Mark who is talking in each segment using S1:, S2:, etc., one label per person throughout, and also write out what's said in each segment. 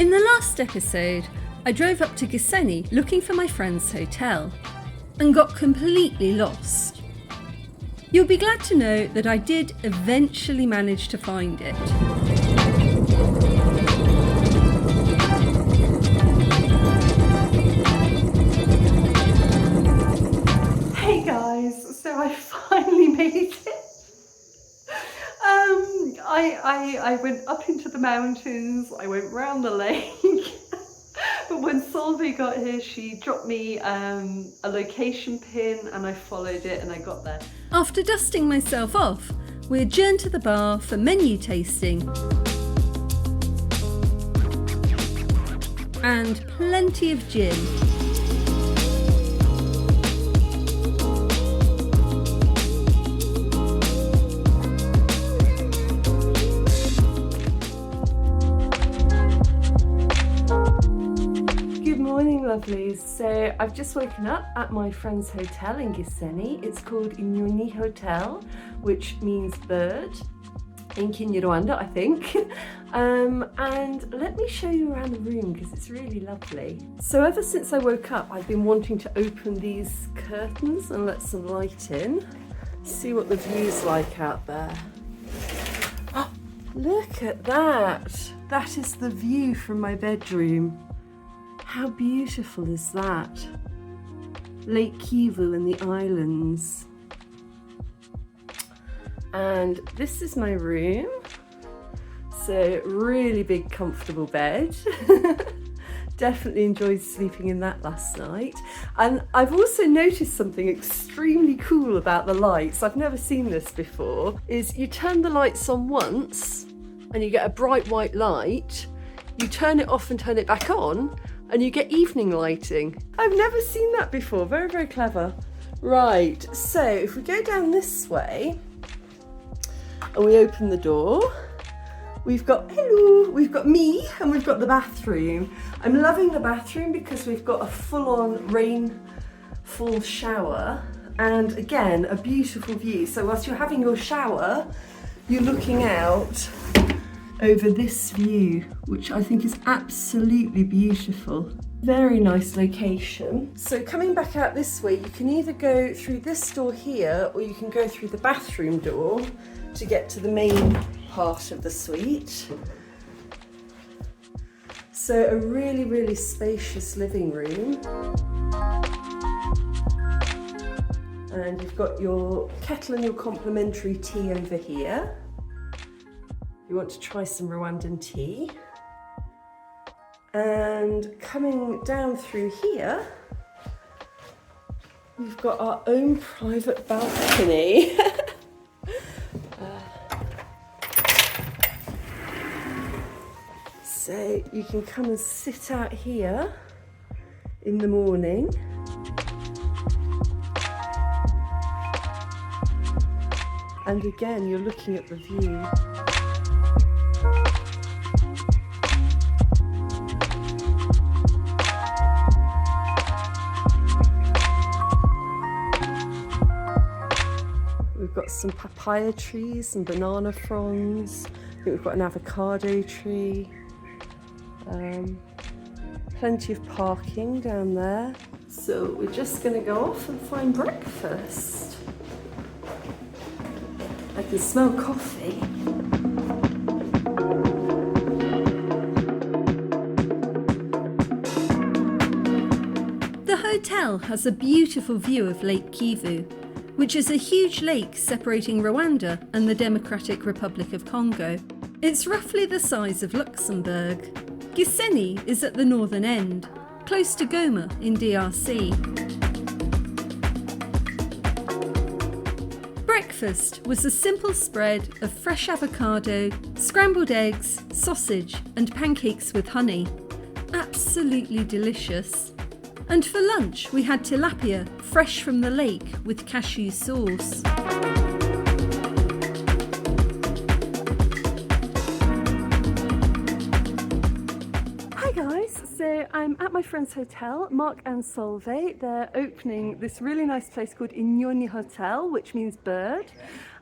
S1: In the last episode, I drove up to Gisenyi looking for my friend's hotel and got completely lost. You'll be glad to know that I did eventually manage to find it.
S2: Hey guys, so I finally made it. I went up into the mountains, I went round the lake, but when Solvejg got here, she dropped me a location pin and I followed it and I got there.
S1: After dusting myself off, we adjourned to the bar for menu tasting and plenty of gin.
S2: Lovelies. So I've just woken up at my friend's hotel in Gisenyi. It's called Inyoni Hotel, which means bird in Kinyarwanda, I think. And let me show you around the room because it's really lovely. So ever since I woke up, I've been wanting to open these curtains and let some light in. See what the view's like out there. Oh, look at that. That is the view from my bedroom. How beautiful is that? Lake Kivu and the islands. And this is my room. So really big, comfortable bed. Definitely enjoyed sleeping in that last night. And I've also noticed something extremely cool about the lights. I've never seen this before. Is you turn the lights on once and you get a bright white light. You turn it off and turn it back on, and you get evening lighting. I've never seen that before. Very, very clever. Right, so if we go down this way and we open the door, we've got me and we've got the bathroom. I'm loving the bathroom because we've got a full-on rainfall shower and again, a beautiful view. So whilst you're having your shower, you're looking out over this view, which I think is absolutely beautiful. Very nice location. So coming back out this way, you can either go through this door here or you can go through the bathroom door to get to the main part of the suite. So a really, really spacious living room. And you've got your kettle and your complimentary tea over here. You want to try some Rwandan tea. And coming down through here, we've got our own private balcony. So you can come and sit out here in the morning. And again, you're looking at the view. We've got some papaya trees, some banana fronds. I think we've got an avocado tree. Plenty of parking down there. So we're just going to go off and find breakfast. I can smell coffee.
S1: The hotel has a beautiful view of Lake Kivu, which is a huge lake separating Rwanda and the Democratic Republic of Congo. It's roughly the size of Luxembourg. Gisenyi is at the northern end, close to Goma in DRC. Breakfast was a simple spread of fresh avocado, scrambled eggs, sausage and pancakes with honey. Absolutely delicious. And for lunch we had tilapia, fresh from the lake with cashew sauce.
S2: So I'm at my friend's hotel, Mark and Solvejg. They're opening this really nice place called Inyoni Hotel, which means bird.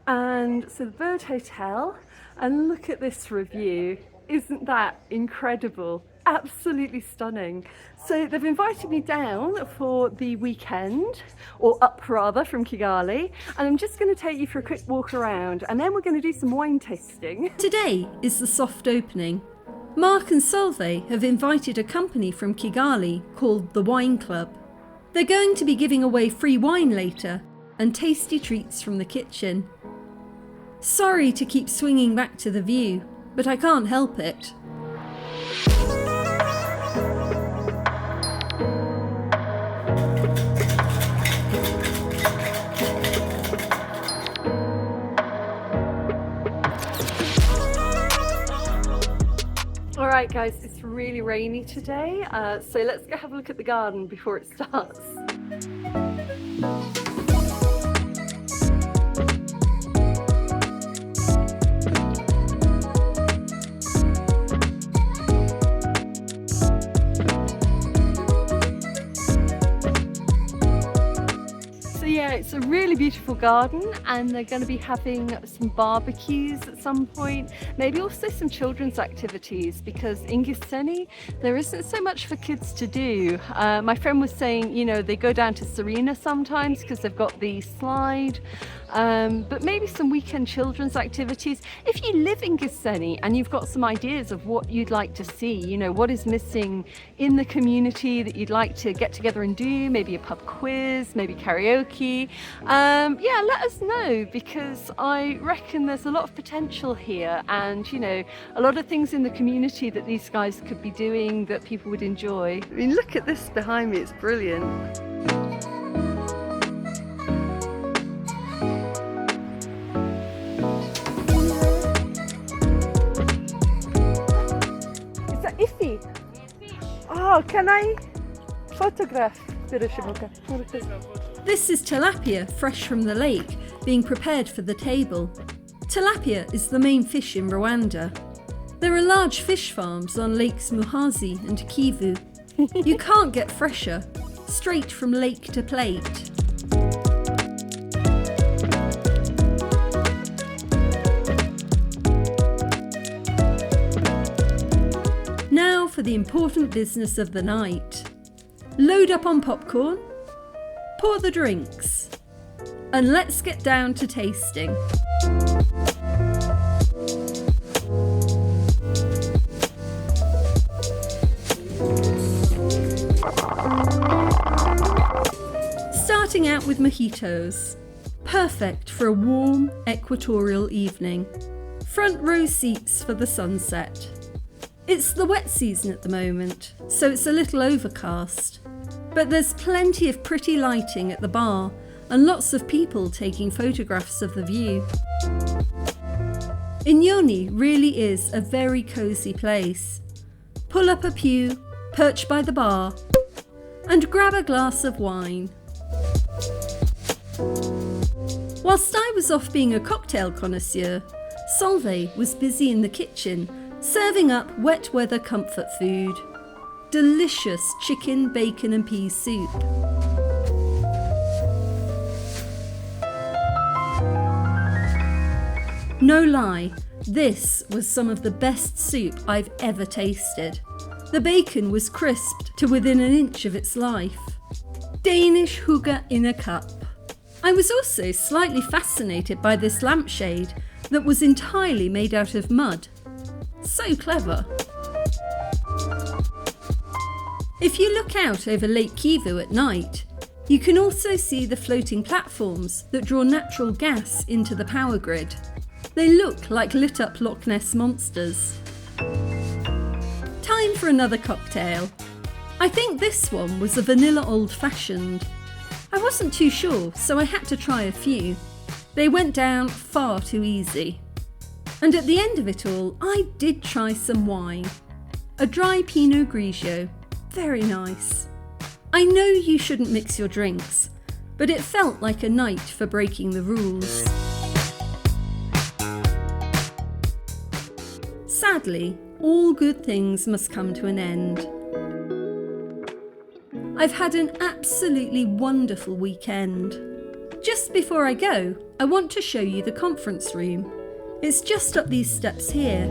S2: And so the bird hotel, and look at this review. Isn't that incredible? absolutely stunning. So they've invited me down for the weekend, or up rather, from Kigali, and I'm just going to take you for a quick walk around, and then we're going to do some wine tasting.
S1: Today is the soft opening. Mark and Solvejg have invited a company from Kigali called the Wine Club. They're going to be giving away free wine later and tasty treats from the kitchen. Sorry to keep swinging back to the view, but I can't help it.
S2: Alright guys, it's really rainy today, so let's go have a look at the garden before it starts. Yeah, it's a really beautiful garden, and they're going to be having some barbecues at some point, maybe also some children's activities, because in Gisenyi there isn't so much for kids to do. My friend was saying, you know, they go down to Serena sometimes because they've got the slide, but maybe some weekend children's activities. If you live in Gisenyi and you've got some ideas of what you'd like to see, you know, what is missing in the community that you'd like to get together and do, maybe a pub quiz, maybe karaoke, yeah, let us know, because I reckon there's a lot of potential here, and you know, a lot of things in the community that these guys could be doing that people would enjoy. I mean, look at this behind me, it's brilliant. Is that iffy? Oh, can I photograph?
S1: This is tilapia fresh from the lake, being prepared for the table. Tilapia is the main fish in Rwanda. There are large fish farms on Lakes Muhazi and Kivu. You can't get fresher, straight from lake to plate. Now for the important business of the night. Load up on popcorn, pour the drinks, and let's get down to tasting. Starting out with mojitos, perfect for a warm equatorial evening. Front row seats for the sunset. It's the wet season at the moment, so it's a little overcast. But there's plenty of pretty lighting at the bar and lots of people taking photographs of the view. Inyoni really is a very cosy place. Pull up a pew, perch by the bar, and grab a glass of wine. Whilst I was off being a cocktail connoisseur, Solvejg was busy in the kitchen, serving up wet weather comfort food. Delicious chicken, bacon and peas soup. No lie, this was some of the best soup I've ever tasted. The bacon was crisped to within an inch of its life. Danish hygge in a cup. I was also slightly fascinated by this lampshade that was entirely made out of mud. So clever. If you look out over Lake Kivu at night, you can also see the floating platforms that draw natural gas into the power grid. They look like lit up Loch Ness monsters. Time for another cocktail. I think this one was a vanilla old-fashioned. I wasn't too sure, so I had to try a few. They went down far too easy. And at the end of it all, I did try some wine. A dry Pinot Grigio. Very nice. I know you shouldn't mix your drinks, but it felt like a night for breaking the rules. Sadly, all good things must come to an end. I've had an absolutely wonderful weekend. Just before I go, I want to show you the conference room. It's just up these steps here.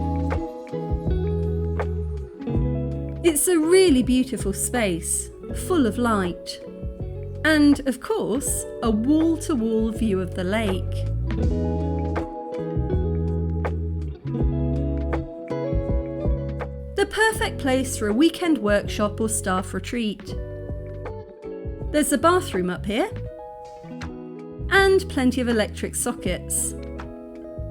S1: It's a really beautiful space, full of light. And, of course, a wall-to-wall view of the lake. The perfect place for a weekend workshop or staff retreat. There's a bathroom up here, and plenty of electric sockets.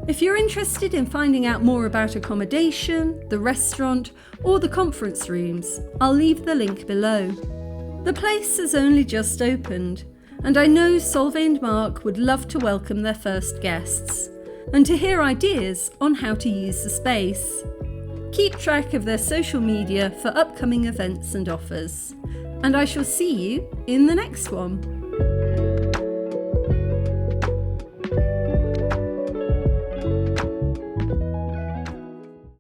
S1: If you're interested in finding out more about accommodation, the restaurant, or the conference rooms, I'll leave the link below. The place has only just opened, and I know Solvejg and Mark would love to welcome their first guests, and to hear ideas on how to use the space. Keep track of their social media for upcoming events and offers, and I shall see you in the next one.